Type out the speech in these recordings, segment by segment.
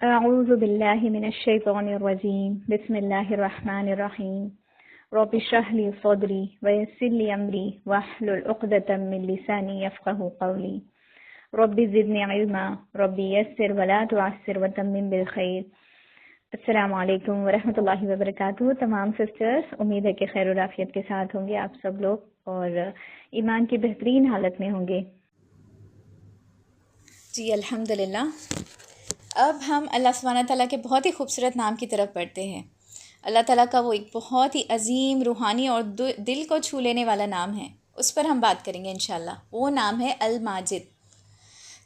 أعوذ بالله من الشيطان الرجيم بسم الله الرحمن الرحيم رب اشرح لي صدري ويسر لي أمري واحلل عقدة من لساني يفقهوا قولي رب زدني علما رب يسر ولا تعسر وتمم بالخير۔ السلام علیکم ورحمۃ اللہ وبرکاتہ۔ تمام سسٹرز، امید ہے کہ خیر و عافیت کے ساتھ ہوں گے آپ سب لوگ اور ایمان کی بہترین حالت میں ہوں گے۔ جی الحمدللہ۔ اب ہم اللہ سبحانہ تعالیٰ کے بہت ہی خوبصورت نام کی طرف بڑھتے ہیں۔ اللہ تعالیٰ کا وہ ایک بہت ہی عظیم، روحانی اور دل کو چھو لینے والا نام ہے، اس پر ہم بات کریں گے انشاءاللہ۔ وہ نام ہے الماجد۔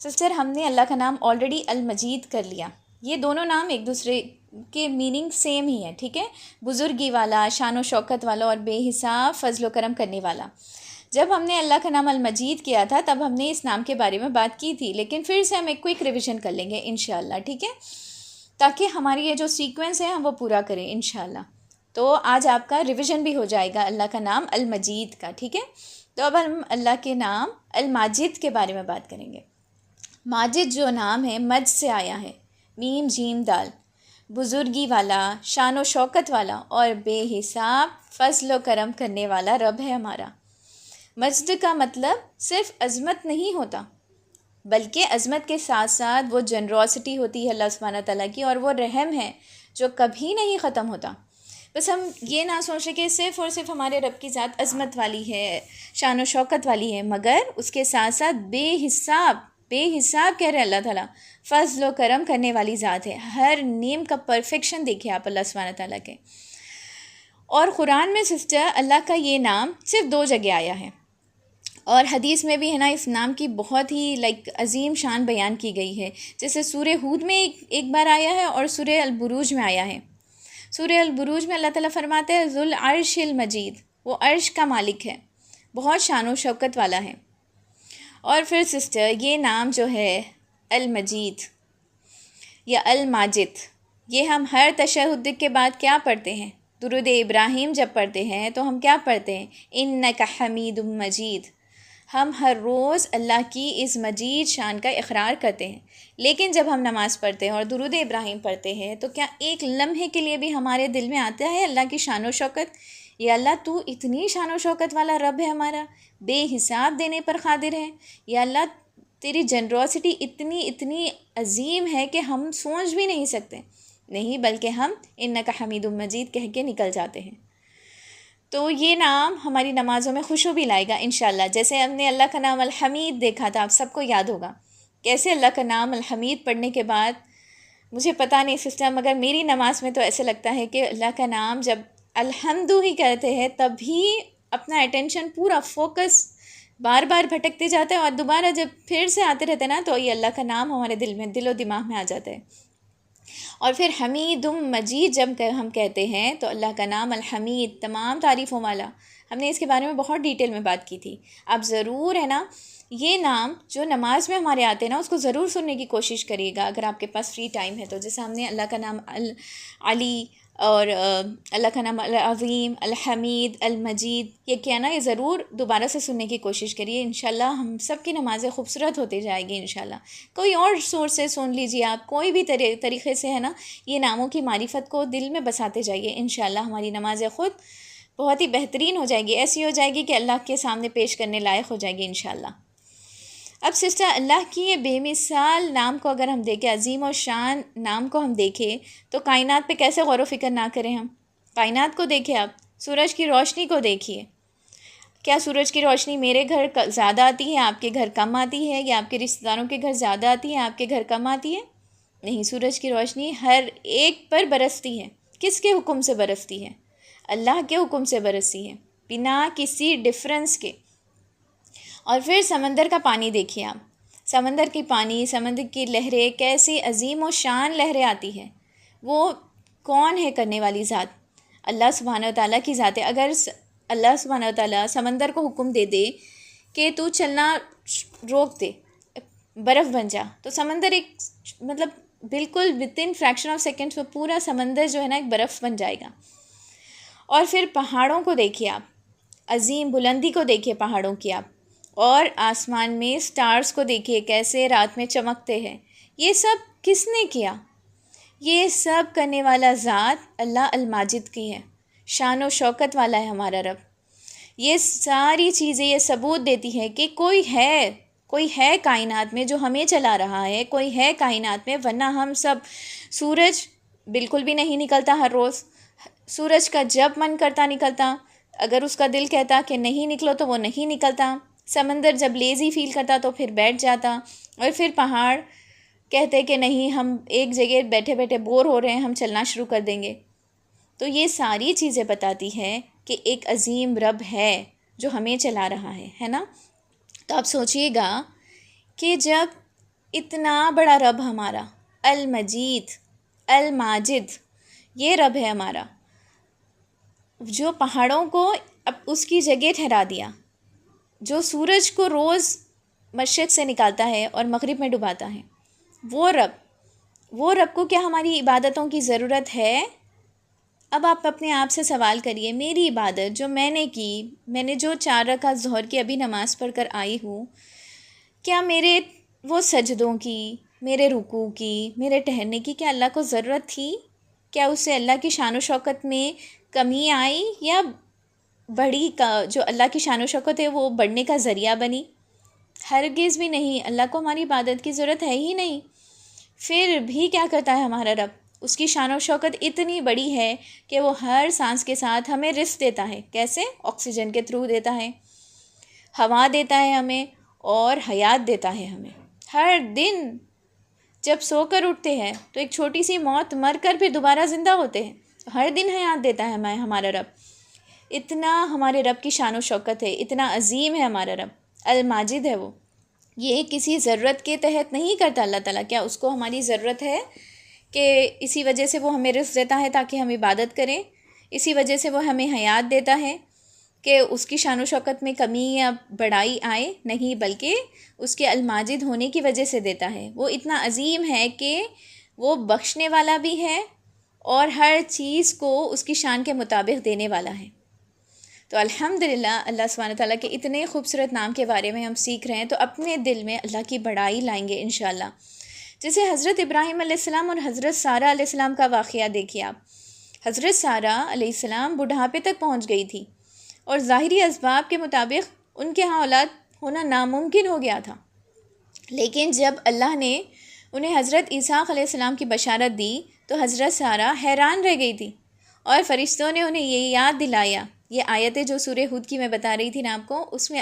سسٹر، ہم نے اللہ کا نام آلریڈی المجید کر لیا۔ یہ دونوں نام ایک دوسرے کے میننگ سیم ہی ہے، ٹھیک ہے؟ بزرگی والا، شان و شوکت والا اور بے حساب فضل و کرم کرنے والا۔ جب ہم نے اللہ کا نام المجید کیا تھا تب ہم نے اس نام کے بارے میں بات کی تھی، لیکن پھر سے ہم ایک کوئک ریویژن کر لیں گے انشاءاللہ، ٹھیک ہے؟ تاکہ ہماری یہ جو سیکوینس ہے ہم وہ پورا کریں انشاءاللہ۔ تو آج آپ کا ریویژن بھی ہو جائے گا اللہ کا نام المجید کا، ٹھیک ہے؟ تو اب ہم اللہ کے نام الماجد کے بارے میں بات کریں گے۔ ماجد جو نام ہے مج سے آیا ہے، میم جیم دال، بزرگی والا، شان و شوکت والا اور بے حساب فضل و کرم کرنے والا رب ہے ہمارا۔ مجد کا مطلب صرف عظمت نہیں ہوتا، بلکہ عظمت کے ساتھ ساتھ وہ جنروسٹی ہوتی ہے اللہ سبحانہ تعالیٰ کی، اور وہ رحم ہے جو کبھی نہیں ختم ہوتا۔ بس ہم یہ نہ سوچیں کہ صرف اور صرف ہمارے رب کی ذات عظمت والی ہے، شان و شوکت والی ہے، مگر اس کے ساتھ ساتھ بے حساب کہہ رہے اللہ تعالیٰ فضل و کرم کرنے والی ذات ہے۔ ہر نیم کا پرفیکشن دیکھیں آپ اللہ سبحانہ تعالیٰ کے۔ اور قرآن میں سسٹر اللہ کا یہ نام صرف 2 جگہ آیا ہے، اور حدیث میں بھی ہے نا اس نام کی بہت ہی عظیم شان بیان کی گئی ہے۔ جیسے سورہ ہود میں ایک بار آیا ہے اور سورہ البروج میں آیا ہے۔ سورہ البروج میں اللہ تعالیٰ فرماتے ہیں ذو العرش المجید، وہ عرش کا مالک ہے، بہت شان و شوکت والا ہے۔ اور پھر سسٹر یہ نام جو ہے المجید یا الماجد، یہ ہم ہر تشہد کے بعد کیا پڑھتے ہیں؟ درود ابراہیم جب پڑھتے ہیں تو ہم کیا پڑھتے ہیں؟ انک حمید مجید۔ ہم ہر روز اللہ کی اس مجید شان کا اقرار کرتے ہیں، لیکن جب ہم نماز پڑھتے ہیں اور درود ابراہیم پڑھتے ہیں تو کیا ایک لمحے کے لیے بھی ہمارے دل میں آتا ہے اللہ کی شان و شوکت؟ یا اللہ تو اتنی شان و شوکت والا رب ہے ہمارا، بے حساب دینے پر قادر ہے۔ یا اللہ تیری جنروسٹی اتنی عظیم ہے کہ ہم سوچ بھی نہیں سکتے، نہیں بلکہ ہم انک حمید مجید کہہ کے نکل جاتے ہیں۔ تو یہ نام ہماری نمازوں میں خوشبو بھی لائے گا انشاءاللہ۔ جیسے ہم نے اللہ کا نام الحمید دیکھا تھا، آپ سب کو یاد ہوگا کیسے اللہ کا نام الحمید پڑھنے کے بعد، مجھے پتہ نہیں سسٹر مگر میری نماز میں تو ایسے لگتا ہے کہ اللہ کا نام جب الحمد ہی کہتے ہیں تب بھی اپنا اٹینشن پورا فوکس بار بار بھٹکتے جاتا ہے، اور دوبارہ جب پھر سے آتے رہتے نا تو یہ اللہ کا نام ہمارے دل و دماغ میں آ جاتا ہے۔ اور پھر حمید مجید جب ہم کہتے ہیں تو اللہ کا نام الحمید تمام تعریفوں والا، ہم نے اس کے بارے میں بہت ڈیٹیل میں بات کی تھی۔ آپ ضرور ہے نا یہ نام جو نماز میں ہمارے آتے ہیں نا اس کو ضرور سننے کی کوشش کریے گا اگر آپ کے پاس فری ٹائم ہے تو۔ جیسے ہم نے اللہ کا نام العلی اور اللہ کا نام العظیم، الحمید، المجید یہ کیا نا، یہ ضرور دوبارہ سے سننے کی کوشش کریے انشاءاللہ۔ ہم سب کی نمازیں خوبصورت ہوتی جائے گی انشاءاللہ۔ کوئی اور سورس سے سن لیجیے آپ، کوئی بھی طریقے سے ہے نا یہ ناموں کی معرفت کو دل میں بساتے جائیے انشاءاللہ۔ ہماری نمازیں خود بہت ہی بہترین ہو جائے گی، ایسی ہو جائے گی کہ اللہ کے سامنے پیش کرنے لائق ہو جائے گی انشاءاللہ۔ اب سسٹر اللہ کی یہ بے مثال نام کو اگر ہم دیکھیں، عظیم و شان نام کو ہم دیکھیں تو کائنات پہ کیسے غور و فکر نہ کریں ہم؟ کائنات کو دیکھیں آپ، سورج کی روشنی کو دیکھیے۔ کیا سورج کی روشنی میرے گھر زیادہ آتی ہے، آپ کے گھر کم آتی ہے؟ یا آپ کے رشتہ داروں کے گھر زیادہ آتی ہے، آپ کے گھر کم آتی ہے؟ نہیں، سورج کی روشنی ہر ایک پر برستی ہے۔ کس کے حکم سے برستی ہے؟ اللہ کے حکم سے برستی ہے، بنا کسی ڈفرنس کے۔ اور پھر سمندر کا پانی دیکھیے آپ، سمندر کی پانی، سمندر کی لہریں کیسی عظیم و شان لہریں آتی ہیں۔ وہ کون ہے کرنے والی ذات؟ اللہ سبحانہ وتعالیٰ کی ذات ہے۔ اگر اللہ سبحانہ وتعالیٰ سمندر کو حکم دے دے کہ تو چلنا روک دے، برف بن جا، تو سمندر ایک بالکل within fraction of seconds میں پورا سمندر جو ہے نا ایک برف بن جائے گا۔ اور پھر پہاڑوں کو دیکھیے آپ، عظیم بلندی کو دیکھیے پہاڑوں کی آپ، اور آسمان میں سٹارز کو دیکھیے کیسے رات میں چمکتے ہیں۔ یہ سب کس نے کیا؟ یہ سب کرنے والا ذات اللہ الماجد کی ہے، شان و شوکت والا ہے ہمارا رب۔ یہ ساری چیزیں یہ ثبوت دیتی ہے کہ کوئی ہے کائنات میں جو ہمیں چلا رہا ہے، کوئی ہے کائنات میں، ورنہ ہم سب، سورج بالکل بھی نہیں نکلتا ہر روز، سورج کا جب من کرتا نکلتا، اگر اس کا دل کہتا کہ نہیں نکلو تو وہ نہیں نکلتا، سمندر جب لیزی فیل کرتا تو پھر بیٹھ جاتا، اور پھر پہاڑ کہتے کہ نہیں ہم ایک جگہ بیٹھے بیٹھے بور ہو رہے ہیں، ہم چلنا شروع کر دیں گے۔ تو یہ ساری چیزیں بتاتی ہے کہ ایک عظیم رب ہے جو ہمیں چلا رہا ہے نا۔ تو آپ سوچئے گا کہ جب اتنا بڑا رب ہمارا المجید الماجد یہ رب ہے ہمارا، جو پہاڑوں کو اب اس کی جگہ ٹھہرا دیا، جو سورج کو روز مشرق سے نکالتا ہے اور مغرب میں ڈباتا ہے، وہ رب کو کیا ہماری عبادتوں کی ضرورت ہے؟ اب آپ اپنے آپ سے سوال کریے، میری عبادت جو میں نے جو 4 رکعت ظہر کی ابھی نماز پڑھ کر آئی ہوں، کیا میرے وہ سجدوں کی، میرے رکوع کی، میرے ٹہرنے کی کیا اللہ کو ضرورت تھی؟ کیا اس سے اللہ کی شان و شوکت میں کمی آئی یا بڑھی جو اللہ کی شان و شوکت ہے وہ بڑھنے کا ذریعہ بنی؟ ہرگز بھی نہیں، اللہ کو ہماری عبادت کی ضرورت ہے ہی نہیں۔ پھر بھی کیا کرتا ہے ہمارا رب؟ اس کی شان و شوکت اتنی بڑی ہے کہ وہ ہر سانس کے ساتھ ہمیں رزق دیتا ہے۔ کیسے؟ آکسیجن کے تھرو دیتا ہے، ہوا دیتا ہے ہمیں، اور حیات دیتا ہے ہمیں۔ ہر دن جب سو کر اٹھتے ہیں تو ایک چھوٹی سی موت مر کر پھر دوبارہ زندہ ہوتے ہیں، ہر دن حیات دیتا ہے ہمیں ہمارا رب۔ اتنا ہمارے رب کی شان و شوکت ہے، اتنا عظیم ہے ہمارا رب، الماجد ہے وہ۔ یہ کسی ضرورت کے تحت نہیں کرتا اللہ تعالیٰ۔ کیا اس کو ہماری ضرورت ہے کہ اسی وجہ سے وہ ہمیں رزق دیتا ہے تاکہ ہم عبادت کریں، اسی وجہ سے وہ ہمیں حیات دیتا ہے کہ اس کی شان و شوکت میں کمی یا بڑائی آئے؟ نہیں، بلکہ اس کے الماجد ہونے کی وجہ سے دیتا ہے۔ وہ اتنا عظیم ہے کہ وہ بخشنے والا بھی ہے اور ہر چیز کو اس کی شان کے مطابق دینے والا ہے۔ تو الحمدللہ اللہ سبحانہ تعالیٰ کے اتنے خوبصورت نام کے بارے میں ہم سیکھ رہے ہیں، تو اپنے دل میں اللہ کی بڑائی لائیں گے انشاءاللہ۔ جیسے حضرت ابراہیم علیہ السلام اور حضرت سارہ علیہ السلام کا واقعہ دیکھیے آپ۔ حضرت سارہ علیہ السلام بڑھاپے تک پہنچ گئی تھی اور ظاہری اسباب کے مطابق ان کے ہاں اولاد ہونا ناممکن ہو گیا تھا، لیکن جب اللہ نے انہیں حضرت اسحاق علیہ السلام کی بشارت دی تو حضرت سارہ حیران رہ گئی تھی، اور فرشتوں نے انہیں یہ یاد دلایا۔ یہ آیتیں جو سورہ ہود کی میں بتا رہی تھی نا آپ کو، اس میں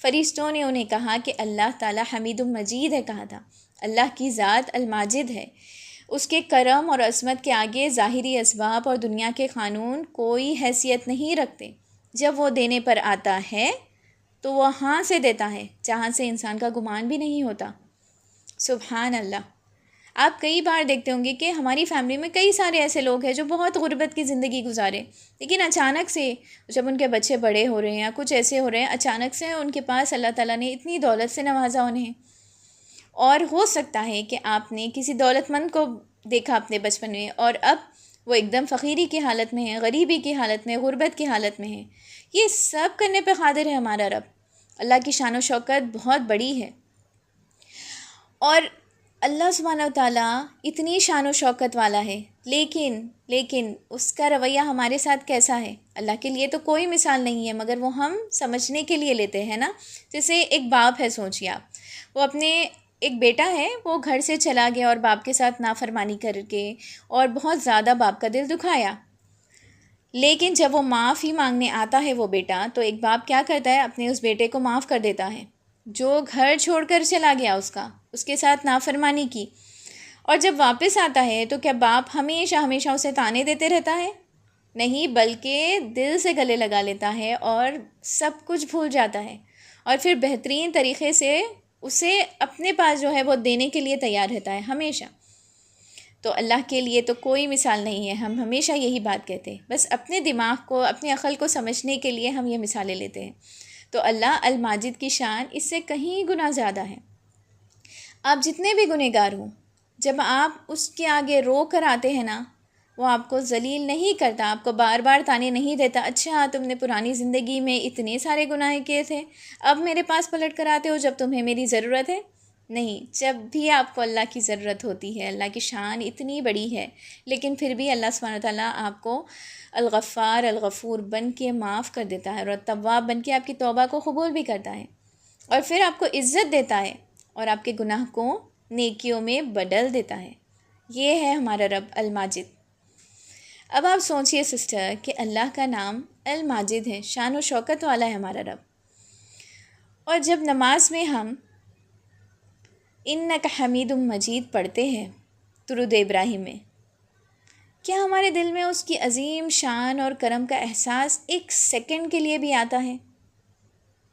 فرشتوں نے انہیں کہا کہ اللہ تعالیٰ حمید مجید ہے، کہا تھا اللہ کی ذات الماجد ہے، اس کے کرم اور عظمت کے آگے ظاہری اسباب اور دنیا کے قانون کوئی حیثیت نہیں رکھتے۔ جب وہ دینے پر آتا ہے تو وہ ہاں سے دیتا ہے، جہاں سے انسان کا گمان بھی نہیں ہوتا۔ سبحان اللہ۔ آپ کئی بار دیکھتے ہوں گے کہ ہماری فیملی میں کئی سارے ایسے لوگ ہیں جو بہت غربت کی زندگی گزارے، لیکن اچانک سے جب ان کے بچے بڑے ہو رہے ہیں یا کچھ ایسے ہو رہے ہیں، اچانک سے ان کے پاس اللہ تعالیٰ نے اتنی دولت سے نوازا انہیں۔ اور ہو سکتا ہے کہ آپ نے کسی دولت مند کو دیکھا اپنے بچپن میں، اور اب وہ ایک دم فقیری کی حالت میں ہے، غریبی کی حالت میں، غربت کی حالت میں ہے۔ یہ سب کرنے پہ قادر ہے ہمارا رب۔ اللہ کی شان و شوکت بہت بڑی ہے، اور اللہ سبحانہ و تعالیٰ اتنی شان و شوکت والا ہے، لیکن اس کا رویہ ہمارے ساتھ کیسا ہے؟ اللہ کے لیے تو کوئی مثال نہیں ہے، مگر وہ ہم سمجھنے کے لیے لیتے ہیں نا۔ جیسے ایک باپ ہے، سوچیے آپ، وہ اپنے ایک بیٹا ہے، وہ گھر سے چلا گیا اور باپ کے ساتھ نافرمانی کر کے اور بہت زیادہ باپ کا دل دکھایا، لیکن جب وہ معافی مانگنے آتا ہے وہ بیٹا، تو ایک باپ کیا کرتا ہے؟ اپنے اس بیٹے کو معاف کر دیتا ہے جو گھر چھوڑ کر چلا گیا، اس کے ساتھ نافرمانی کی۔ اور جب واپس آتا ہے تو کیا باپ ہمیشہ اسے تانے دیتے رہتا ہے؟ نہیں، بلکہ دل سے گلے لگا لیتا ہے اور سب کچھ بھول جاتا ہے، اور پھر بہترین طریقے سے اسے اپنے پاس جو ہے وہ دینے کے لیے تیار رہتا ہے ہمیشہ۔ تو اللہ کے لیے تو کوئی مثال نہیں ہے، ہم ہمیشہ یہی بات کہتے ہیں، بس اپنے دماغ کو، اپنے عقل کو سمجھنے کے لیے ہم یہ مثالیں لیتے ہیں۔ تو اللہ الماجد کی شان اس سے کہیں گنا زیادہ ہے۔ آپ جتنے بھی گنہگار ہوں، جب آپ اس کے آگے رو کر آتے ہیں نا، وہ آپ کو ذلیل نہیں کرتا، آپ کو بار بار تانے نہیں دیتا، اچھا تم نے پرانی زندگی میں اتنے سارے گناہ کیے تھے، اب میرے پاس پلٹ کر آتے ہو جب تمہیں میری ضرورت ہے۔ نہیں، جب بھی آپ کو اللہ کی ضرورت ہوتی ہے، اللہ کی شان اتنی بڑی ہے، لیکن پھر بھی اللہ سبحانہ تعالیٰ آپ کو الغفار الغفور بن کے معاف کر دیتا ہے، اور تواب بن کے آپ کی توبہ کو قبول بھی کرتا ہے، اور پھر آپ کو عزت دیتا ہے اور آپ کے گناہ کو نیکیوں میں بدل دیتا ہے۔ یہ ہے ہمارا رب الماجد۔ اب آپ سوچئے سسٹر کہ اللہ کا نام الماجد ہے، شان و شوکت والا ہے ہمارا رب، اور جب نماز میں ہم انک حمید مجید پڑھتے ہیں درود ابراہیم میں، کیا ہمارے دل میں اس کی عظیم شان اور کرم کا احساس ایک سیکنڈ کے لیے بھی آتا ہے؟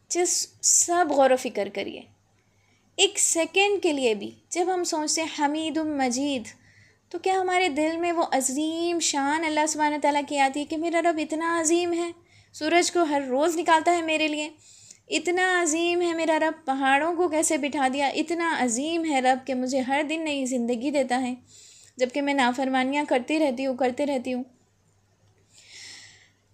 سب غور و فکر کریے، ایک سیکنڈ کے لیے بھی جب ہم سوچتے ہیں حمید مجید، تو کیا ہمارے دل میں وہ عظیم شان اللہ سبحانہ تعالیٰ کی آتی ہے کہ میرا رب اتنا عظیم ہے، سورج کو ہر روز نکالتا ہے میرے لیے، اتنا عظیم ہے میرا رب، پہاڑوں کو کیسے بٹھا دیا، اتنا عظیم ہے رب کہ مجھے ہر دن نئی زندگی دیتا ہے، جبکہ میں نافرمانیاں کرتی رہتی ہوں۔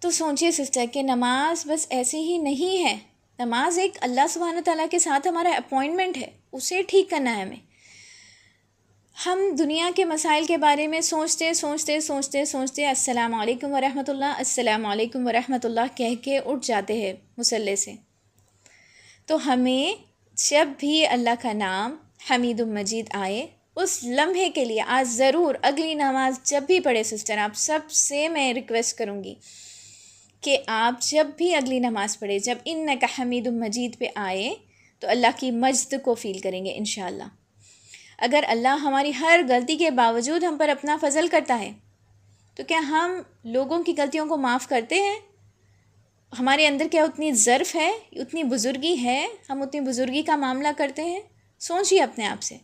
تو سوچئے سسٹر کہ نماز بس ایسے ہی نہیں ہے، نماز ایک اللہ سبحانہ تعالیٰ کے ساتھ ہمارا اپوائنٹمنٹ ہے، اسے ٹھیک کرنا ہے ہمیں۔ ہم دنیا کے مسائل کے بارے میں سوچتے السلام علیکم ورحمۃ اللہ، السلام علیکم ورحمۃ اللہ کہہ کے اٹھ جاتے ہیں مصلی سے۔ تو ہمیں جب بھی اللہ کا نام حمید مجید آئے، اس لمحے کے لیے آج ضرور اگلی نماز جب بھی پڑھے سسٹر، آپ سب سے میں ریکویسٹ کروں گی کہ آپ جب بھی اگلی نماز پڑھے، جب انک حمید مجید پہ آئے تو اللہ کی مجد کو فیل کریں گے انشاءاللہ۔ اگر اللہ ہماری ہر غلطی کے باوجود ہم پر اپنا فضل کرتا ہے، تو کیا ہم لوگوں کی غلطیوں کو معاف کرتے ہیں؟ ہمارے اندر کیا اتنی ظرف ہے، اتنی بزرگی ہے، ہم اتنی بزرگی کا معاملہ کرتے ہیں؟ سوچیے اپنے آپ سے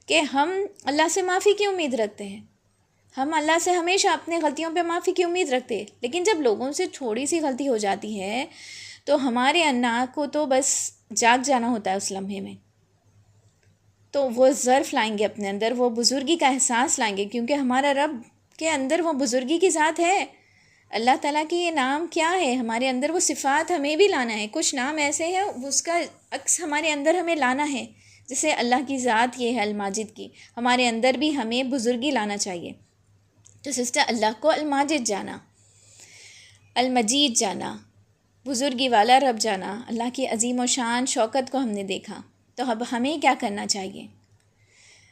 کہ ہم اللہ سے معافی کی امید رکھتے ہیں، ہم اللہ سے ہمیشہ اپنے غلطیوں پہ معافی کی امید رکھتے ہیں، لیکن جب لوگوں سے تھوڑی سی غلطی ہو جاتی ہے تو ہمارے انا کو تو بس جاگ جانا ہوتا ہے اس لمحے میں، تو وہ ظرف لائیں گے اپنے اندر، وہ بزرگی کا احساس لائیں گے، کیونکہ ہمارا رب کے اندر وہ بزرگی کی ذات ہے۔ اللہ تعالیٰ کی یہ نام کیا ہے، ہمارے اندر وہ صفات ہمیں بھی لانا ہے، کچھ نام ایسے ہیں اس کا عکس ہمارے اندر ہمیں لانا ہے، جیسے اللہ کی ذات یہ ہے الماجد کی، ہمارے اندر بھی ہمیں بزرگی لانا چاہیے۔ تو سسٹر، اللہ کو الماجد جانا، المجید جانا، بزرگی والا رب جانا، اللہ کی عظیم و شان شوکت کو ہم نے دیکھا، تو اب ہمیں کیا کرنا چاہیے؟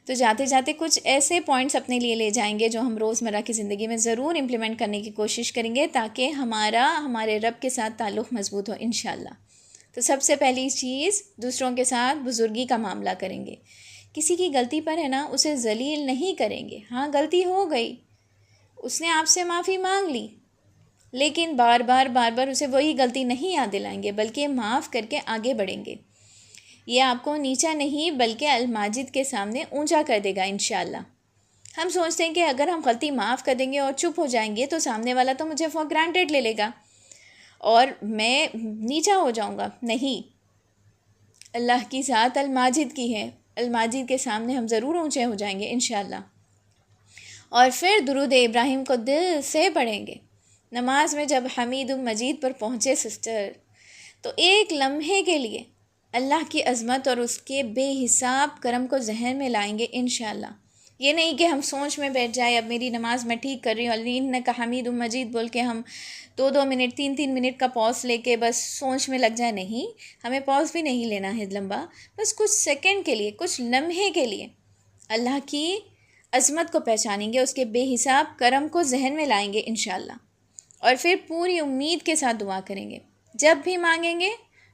تو جاتے جاتے کچھ ایسے پوائنٹس اپنے لیے لے جائیں گے جو ہم روزمرہ کی زندگی میں ضرور امپلیمنٹ کرنے کی کوشش کریں گے، تاکہ ہمارے رب کے ساتھ تعلق مضبوط ہو انشاءاللہ۔ تو سب سے پہلی چیز، دوسروں کے ساتھ بزرگی کا معاملہ کریں گے، کسی کی غلطی پر ہے نا اسے ذلیل نہیں کریں گے، ہاں غلطی ہو گئی، اس نے آپ سے معافی مانگ لی، لیکن بار بار اسے وہی غلطی نہیں یاد دلائیں گے، بلکہ معاف کر کے آگے بڑھیں گے۔ یہ آپ کو نیچا نہیں بلکہ الماجد کے سامنے اونچا کر دے گا انشاءاللہ۔ ہم سوچتے ہیں کہ اگر ہم غلطی معاف کر دیں گے اور چپ ہو جائیں گے تو سامنے والا تو مجھے فار گرانٹیڈ لے لے گا اور میں نیچا ہو جاؤں گا۔ نہیں، اللہ کی ذات الماجد کی ہے، الماجد کے سامنے ہم ضرور اونچے ہو جائیں گے انشاءاللہ۔ اور پھر درود ابراہیم کو دل سے پڑھیں گے۔ نماز میں جب حمید مجید پر پہنچے سسٹر، تو ایک لمحے کے لیے اللہ کی عظمت اور اس کے بے حساب کرم کو ذہن میں لائیں گے انشاءاللہ۔ یہ نہیں کہ ہم سوچ میں بیٹھ جائے اب میری نماز میں ٹھیک کر رہی ہوں، انک حمید مجید بول کے ہم 2 منٹ 3 منٹ کا پاز لے کے بس سوچ میں لگ جائے، نہیں، ہمیں پاز بھی نہیں لینا ہے لمبا، بس کچھ سیکنڈ کے لیے، کچھ لمحے کے لیے اللہ کی عظمت کو پہچانیں گے، اس کے بے حساب کرم کو ذہن میں لائیں گے انشاءاللہ، اور پھر پوری امید کے ساتھ دعا کریں گے۔ جب بھی مانگیں گے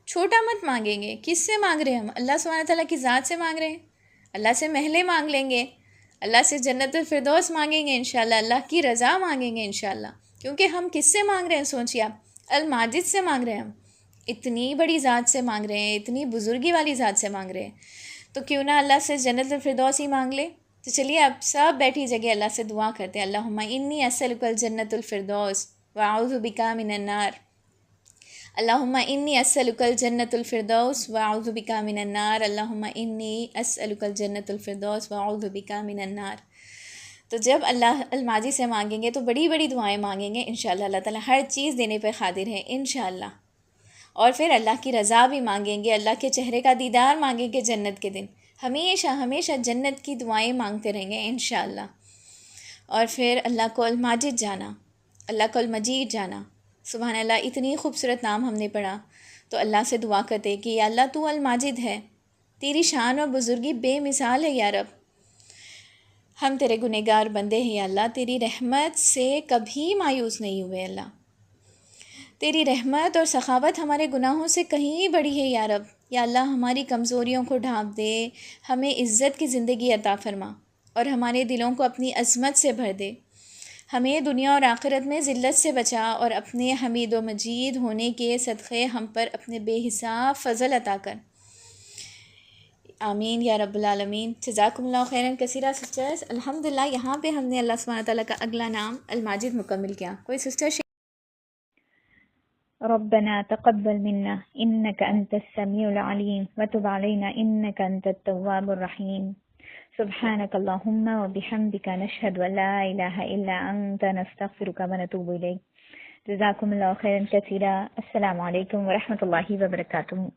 چھوٹا مت مانگیں گے، کس سے مانگ رہے ہیں ہم؟ اللہ سبحانہ تعالیٰ کی ذات سے مانگ رہے ہیں، اللہ سے محلے مانگ لیں گے، اللہ سے جنت الفردوس مانگیں گے انشاءاللہ، اللہ کی رضا مانگیں گے انشاءاللہ، کیونکہ ہم کس سے مانگ رہے ہیں؟ سوچیے آپ، الماجد سے مانگ رہے ہیں، ہم اتنی بڑی ذات سے مانگ رہے ہیں، اتنی بزرگی والی ذات سے مانگ رہے ہیں، تو کیوں نہ اللہ سے جنت الفردوس ہی مانگ لے۔ تو چلیے اب سب بیٹھی جگہ اللہ سے دعا کرتے ہیں، اللہم انی اسألک الجنت الفردوس واعوذ بک من النار، اللہم انی اسألک الجنت الفردوس واعوذ بک من النار، اللہم انی اسألک الجنت الفردوس واعوذ بک من النار۔ تو جب اللہ الماجد سے مانگیں گے تو بڑی بڑی دعائیں مانگیں گے انشاءاللہ، اللہ تعالیٰ ہر چیز دینے پہ قادر ہے انشاءاللہ۔ اور پھر اللہ کی رضا بھی مانگیں گے، اللہ کے چہرے کا دیدار مانگیں گے جنت کے دن، ہمیشہ ہمیشہ جنت کی دعائیں مانگتے رہیں گے انشاءاللہ۔ اور پھر اللہ کو الماجد جانا، اللہ کو المجید جانا، سبحان اللہ، اتنی خوبصورت نام ہم نے پڑھا تو اللہ سے دعا کرتے کہ یا اللہ تو الماجد ہے، تیری شان اور بزرگی بے مثال ہے یا رب، ہم تیرے گنہگار بندے ہیں یا اللہ، تیری رحمت سے کبھی مایوس نہیں ہوئے اللہ، تیری رحمت اور سخاوت ہمارے گناہوں سے کہیں بڑی ہے یا رب، یا اللہ ہماری کمزوریوں کو ڈھانپ دے، ہمیں عزت کی زندگی عطا فرما اور ہمارے دلوں کو اپنی عظمت سے بھر دے، ہمیں دنیا اور آخرت میں ذلت سے بچا اور اپنے حمید و مجید ہونے کے صدقے ہم پر اپنے بے حساب فضل عطا کر، آمین یا رب العالمین۔ جزاکم اللہ خیراً کثیرہ سسٹرز۔ الحمدللہ یہاں پہ ہم نے اللہ سبحانہ تعالیٰ کا اگلا نام الماجد مکمل کیا۔ کوئی سسٹر ربنا تقبل منا إنك أنت السميع العليم وتب علينا إنك أنت التواب الرحيم سبحانك اللهم وبحمدك نشهد أن لا إله إلا أنت نستغفرك ونتوب إليك جزاكم الله خيرا كثيرا۔ السلام عليكم ورحمة الله وبركاته۔